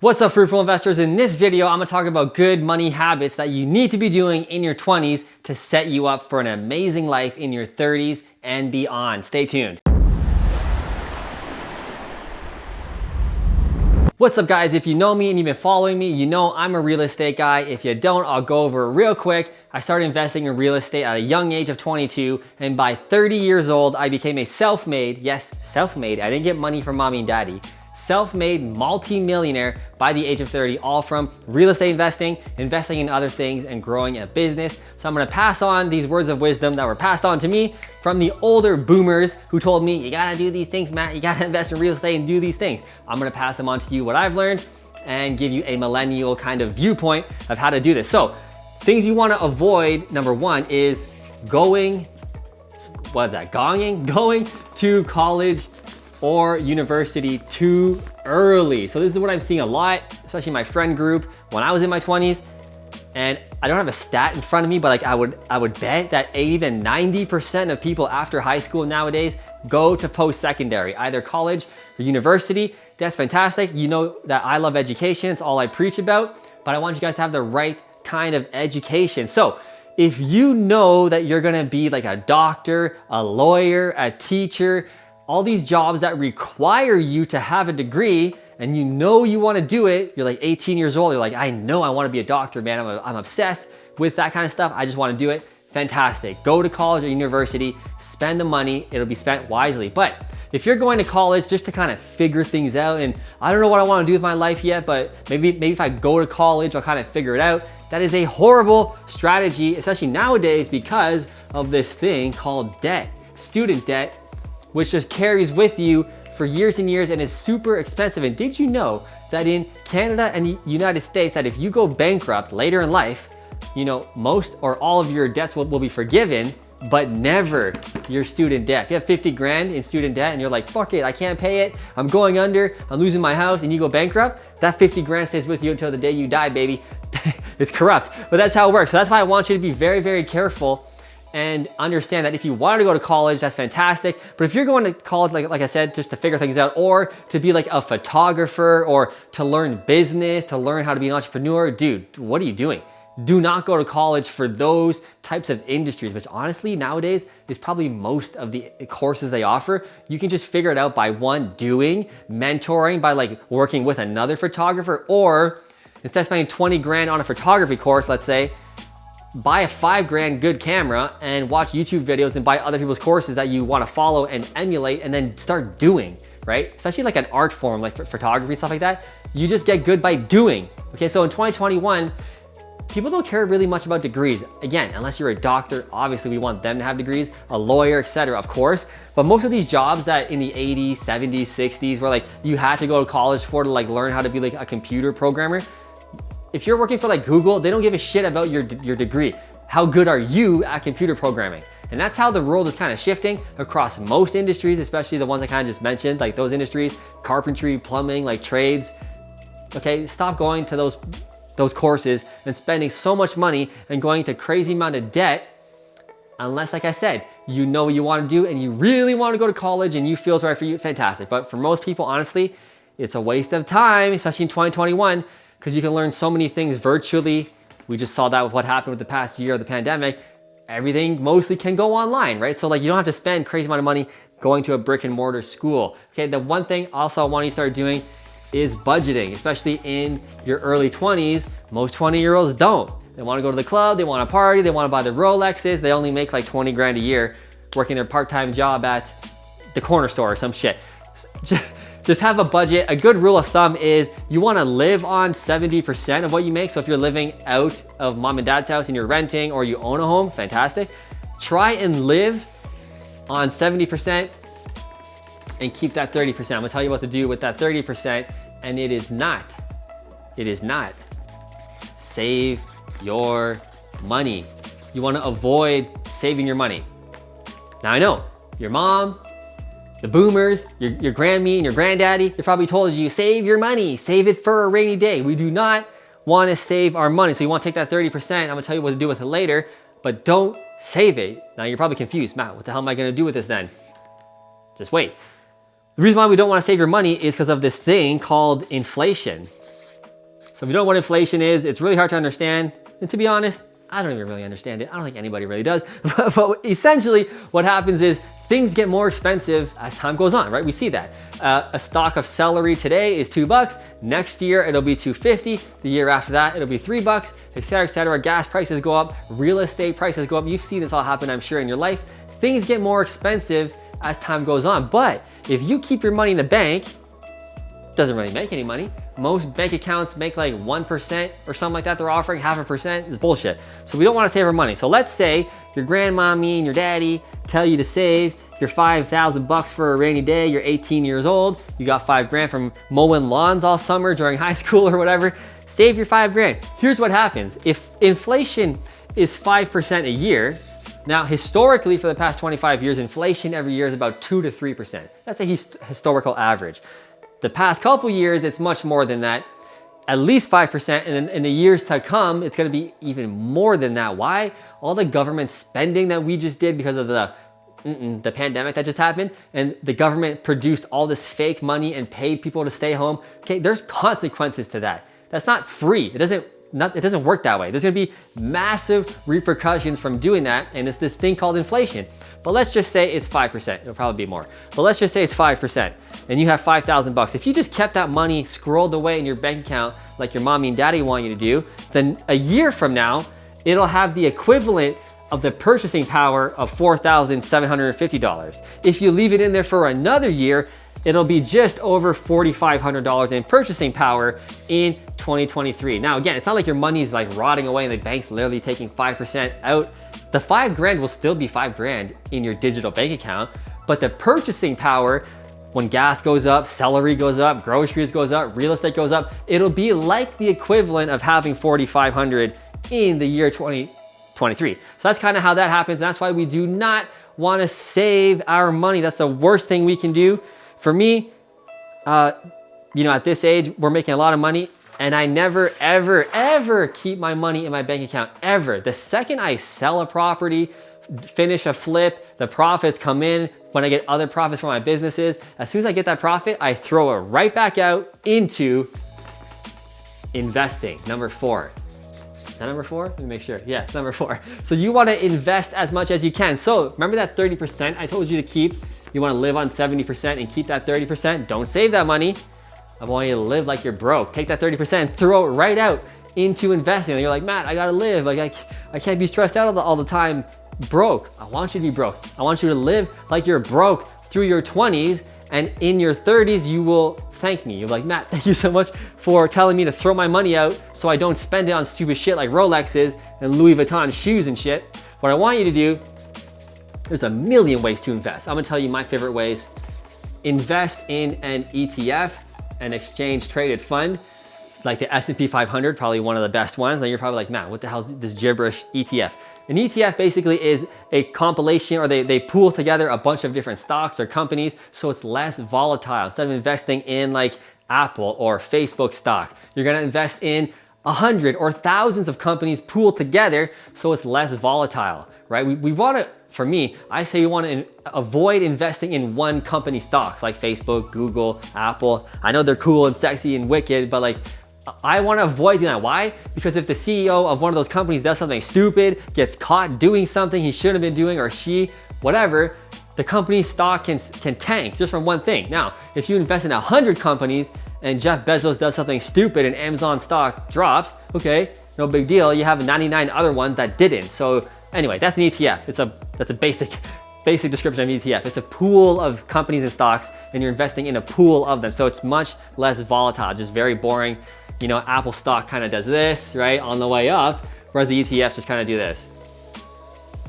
What's up, Fruitful investors? In this video, I'm gonna talk about good money habits that you need to be doing in your 20s to set you up for an amazing life in your 30s and beyond. Stay tuned. What's up, guys? If you know me and you've been following me, you know I'm a real estate guy. If you don't, I'll go over it real quick. I started investing in real estate at a young age of 22, and by 30 years old, I became a self-made, yes, self-made, I didn't get money from mommy and daddy, self-made multi-millionaire by the age of 30, all from real estate investing in other things, and growing a business. So I'm gonna pass on these words of wisdom that were passed on to me from the older boomers who told me, you gotta do these things, Matt, you gotta invest in real estate and do these things. I'm gonna pass them on to you, what I've learned, and give you a millennial kind of viewpoint of how to do this. So things you wanna avoid, number one, is going to college or university too early. So this is what I'm seeing a lot, especially in my friend group when I was in my 20s. And I don't have a stat in front of me, but like I would bet that 80 to 90% of people after high school nowadays go to post-secondary, either college or university. That's fantastic. You know that I love education. It's all I preach about, but I want you guys to have the right kind of education. So if you know that you're gonna be like a doctor, a lawyer, a teacher, all these jobs that require you to have a degree, and you know you wanna do it, you're like 18 years old, you're like, I know I wanna be a doctor, man, I'm obsessed with that kind of stuff, I just wanna do it, fantastic. Go to college or university, spend the money, it'll be spent wisely. But if you're going to college just to kind of figure things out, and I don't know what I wanna do with my life yet, but maybe if I go to college, I'll kind of figure it out, that is a horrible strategy, especially nowadays because of this thing called debt, student debt, which just carries with you for years and years and is super expensive. And did you know that in Canada and the United States, that if you go bankrupt later in life, you know, most or all of your debts will be forgiven, but never your student debt. If you have 50 grand in student debt and you're like, fuck it, I can't pay it, I'm going under, I'm losing my house, and you go bankrupt, that 50 grand stays with you until the day you die, baby. It's corrupt, but that's how it works. So that's why I want you to be very, very careful and understand that if you wanted to go to college, that's fantastic. But if you're going to college, like I said, just to figure things out, or to be like a photographer, or to learn business, to learn how to be an entrepreneur, dude, what are you doing? Do not go to college for those types of industries, which honestly nowadays is probably most of the courses they offer. You can just figure it out by doing, mentoring, by like working with another photographer, or instead of spending 20 grand on a photography course, let's say, buy a 5 grand good camera and watch YouTube videos and buy other people's courses that you want to follow and emulate, and then start doing, right? Especially like an art form, like photography, stuff like that. You just get good by doing. Okay, so in 2021, people don't care really much about degrees. Again, unless you're a doctor, obviously we want them to have degrees, a lawyer, etc., of course. But most of these jobs that in the 80s, 70s, 60s, where like you had to go to college for to like learn how to be like a computer programmer, if you're working for like Google, they don't give a shit about your degree. How good are you at computer programming? And that's how the world is kind of shifting across most industries, especially the ones I kind of just mentioned, like those industries, carpentry, plumbing, like trades. Okay, stop going to those courses and spending so much money and going to crazy amount of debt, unless, like I said, you know what you want to do and you really want to go to college and you feel it's right for you, fantastic. But for most people, honestly, it's a waste of time, especially in 2021, because you can learn so many things virtually. We just saw that with what happened with the past year of the pandemic. Everything mostly can go online, right? So like you don't have to spend crazy amount of money going to a brick and mortar school. Okay, the one thing also I want you to start doing is budgeting, especially in your early 20s. Most 20-year-olds don't. They want to go to the club, they want to party, they want to buy the Rolexes. They only make like 20 grand a year working their part-time job at the corner store or some shit. Just have a budget. A good rule of thumb is you want to live on 70% of what you make. So if you're living out of mom and dad's house and you're renting, or you own a home, fantastic. Try and live on 70% and keep that 30%. I'm gonna tell you what to do with that 30%, and it is not save your money. You want to avoid saving your money. Now I know your mom, the boomers, your grandme and your granddaddy, they probably told you, save your money, save it for a rainy day. We do not want to save our money. So you want to take that 30%, I'm gonna tell you what to do with it later, but don't save it. Now you're probably confused, Matt, what the hell am I gonna do with this then? Just wait. The reason why we don't want to save your money is because of this thing called inflation. So if you don't know what inflation is, it's really hard to understand. And to be honest, I don't even really understand it. I don't think anybody really does. But essentially what happens is things get more expensive as time goes on, right? We see that. A stalk of celery today is $2. Next year, it'll be $2.50. The year after that, it'll be $3, et cetera, et cetera. Gas prices go up, real estate prices go up. You've seen this all happen, I'm sure, in your life. Things get more expensive as time goes on. But if you keep your money in the bank, doesn't really make any money. Most bank accounts make like 1% or something like that. They're offering 0.5%. It's bullshit. So we don't want to save our money. So let's say your grandmommy and your daddy tell you to save your $5,000 for a rainy day. You're 18 years old. You got $5 from mowing lawns all summer during high school or whatever. Save your $5. Here's what happens. If inflation is 5% a year, now historically for the past 25 years, inflation every year is about 2 to 3%. That's a historical average. The past couple years, it's much more than that, at least 5%. And in the years to come, it's gonna be even more than that. Why? All the government spending that we just did because of the pandemic that just happened, and the government produced all this fake money and paid people to stay home. Okay, there's consequences to that. That's not free. It doesn't work that way. There's gonna be massive repercussions from doing that, and it's this thing called inflation. But let's just say it's 5%. It'll probably be more. But let's just say it's 5%, and you have $5,000. If you just kept that money scrolled away in your bank account like your mommy and daddy want you to do, then a year from now, it'll have the equivalent of the purchasing power of $4,750. If you leave it in there for another year, it'll be just over $4,500 in purchasing power in 2023. Now, again, it's not like your money's like rotting away and the bank's literally taking 5% out. The $5,000 will still be $5,000 in your digital bank account, but the purchasing power, when gas goes up, celery goes up, groceries goes up, real estate goes up, it'll be like the equivalent of having $4,500 in the year 2023. So that's kind of how that happens. That's why we do not want to save our money. That's the worst thing we can do. For me, at this age, we're making a lot of money, and I never, ever, ever keep my money in my bank account, ever. The second I sell a property, finish a flip, the profits come in, when I get other profits from my businesses, as soon as I get that profit, I throw it right back out into investing. Number 4. Is that number 4? Let me make sure. Yeah, it's number 4. So you want to invest as much as you can. So remember that 30% I told you to keep? You want to live on 70% and keep that 30%? Don't save that money. I want you to live like you're broke. Take that 30% and throw it right out into investing. And you're like, Matt, I gotta live. Like I can't be stressed out all the time broke. I want you to be broke. I want you to live like you're broke through your 20s, and in your 30s, you will thank me. You're like, Matt, thank you so much for telling me to throw my money out so I don't spend it on stupid shit like Rolexes and Louis Vuitton shoes and shit. What I want you to do, there's a million ways to invest. I'm gonna tell you my favorite ways. Invest in an ETF, an exchange traded fund, like the S&P 500, probably one of the best ones. Now you're probably like, man, what the hell is this gibberish ETF? An ETF basically is a compilation, or they pool together a bunch of different stocks or companies, so it's less volatile. Instead of investing in like Apple or Facebook stock, you're gonna invest in 100 or thousands of companies pooled together, so it's less volatile, right? We wanna, for me, I say you wanna avoid investing in one company stocks like Facebook, Google, Apple. I know they're cool and sexy and wicked, but like, I want to avoid doing that. Why? Because if the CEO of one of those companies does something stupid, gets caught doing something he shouldn't have been doing, or she, whatever, the company's stock can tank just from one thing. Now, if you invest in 100 companies and Jeff Bezos does something stupid and Amazon stock drops, okay, no big deal. You have 99 other ones that didn't. So anyway, that's an ETF. That's a basic description of ETF. It's a pool of companies and stocks, and you're investing in a pool of them. So it's much less volatile, just very boring. You know, Apple stock kind of does this, right, on the way up, whereas the ETFs just kind of do this,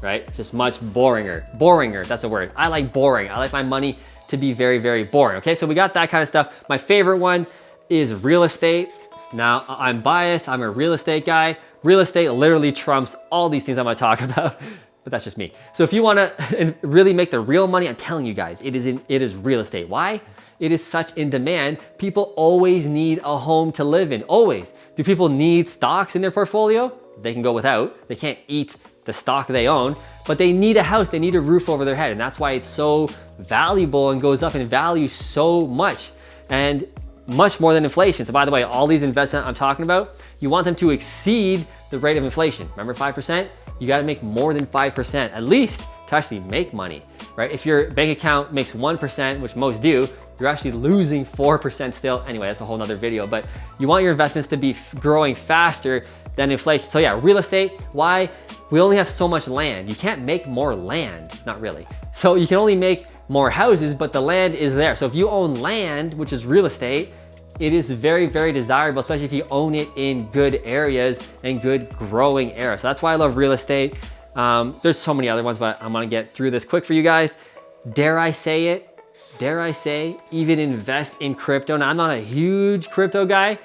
right? It's just much boringer, that's the word. I like boring. I like my money to be very, very boring, okay? So we got that kind of stuff. My favorite one is real estate. Now, I'm biased, I'm a real estate guy. Real estate literally trumps all these things I'm gonna talk about, but that's just me. So if you wanna really make the real money, I'm telling you guys, it is real estate. Why? It is such in demand. People always need a home to live in, always. Do people need stocks in their portfolio? They can go without. They can't eat the stock they own, but they need a house, they need a roof over their head, and that's why it's so valuable and goes up in value so much. And much more than inflation. So by the way, all these investments I'm talking about, you want them to exceed the rate of inflation. Remember 5%? You gotta make more than 5% at least to actually make money, right? If your bank account makes 1%, which most do, you're actually losing 4% still. Anyway, that's a whole nother video, but you want your investments to be growing faster than inflation. So yeah, real estate, why? We only have so much land. You can't make more land, not really. So you can only make more houses, but the land is there. So if you own land, which is real estate, it is very, very desirable, especially if you own it in good areas and good growing areas. So that's why I love real estate. There's so many other ones, but I'm gonna get through this quick for you guys. Dare I say, even invest in crypto. Now, I'm not a huge crypto guy.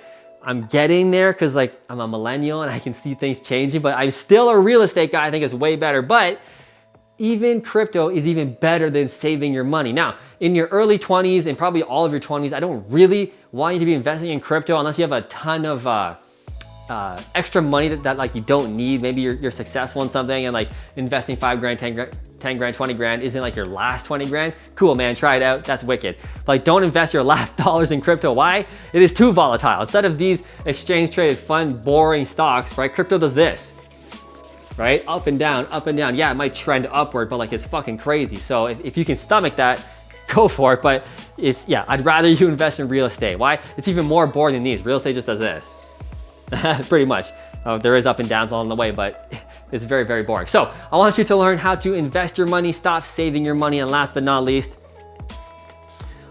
I'm getting there because like I'm a millennial and I can see things changing, but I'm still a real estate guy. I think it's way better, but even crypto is even better than saving your money. Now, in your early 20s and probably all of your 20s, I don't really want you to be investing in crypto unless you have a ton of extra money that like you don't need. Maybe you're successful in something and like investing 5 grand, 10 grand, 20 grand isn't like your last 20 grand. Cool, man, try it out, that's wicked. But like don't invest your last dollars in crypto. Why? It is too volatile. Instead of these exchange traded fun, boring stocks, right? Crypto does this. Right? Up and down, up and down. Yeah, it might trend upward, but like it's fucking crazy. So if you can stomach that, go for it. But it's, yeah, I'd rather you invest in real estate. Why? It's even more boring than these. Real estate just does this. Pretty much. There is up and downs along the way, but it's very, very boring. So I want you to learn how to invest your money, stop saving your money, and last but not least,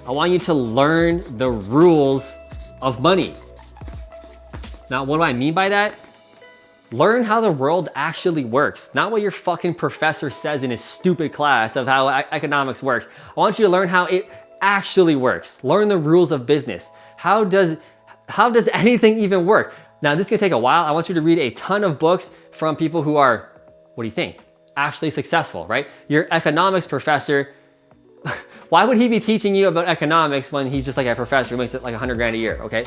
I want you to learn the rules of money. Now, what do I mean by that? Learn how the world actually works, not what your fucking professor says in his stupid class of how economics works. I want you to learn how it actually works. Learn the rules of business. How does anything even work? Now, this can take a while. I want you to read a ton of books from people who are, what do you think? Actually successful, right? Your economics professor, why would he be teaching you about economics when he's just like a professor who makes it like 100 grand a year, okay?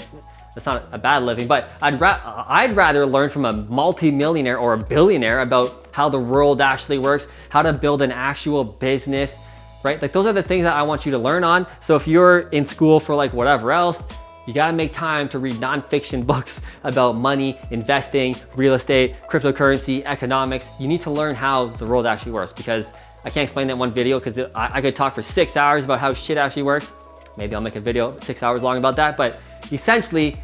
That's not a bad living, but I'd rather learn from a multi-millionaire or a billionaire about how the world actually works, how to build an actual business, right? Like those are the things that I want you to learn on. So if you're in school for like whatever else, you gotta make time to read nonfiction books about money, investing, real estate, cryptocurrency, economics. You need to learn how the world actually works because I can't explain that in one video because I could talk for 6 hours about how shit actually works. Maybe I'll make a video 6 hours long about that, but essentially,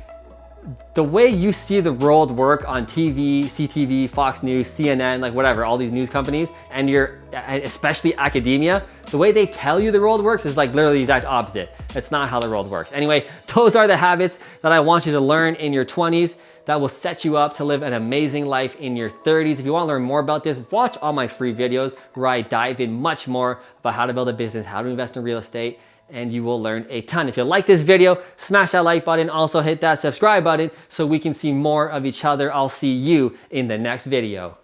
the way you see the world work on TV, CTV, Fox News, CNN, like whatever, all these news companies, and especially academia, the way they tell you the world works is like literally the exact opposite. It's not how the world works. Anyway, those are the habits that I want you to learn in your 20s that will set you up to live an amazing life in your 30s. If you want to learn more about this, watch all my free videos where I dive in much more about how to build a business, how to invest in real estate, and you will learn a ton. If you like this video, smash that like button. Also hit that subscribe button so we can see more of each other. I'll see you in the next video.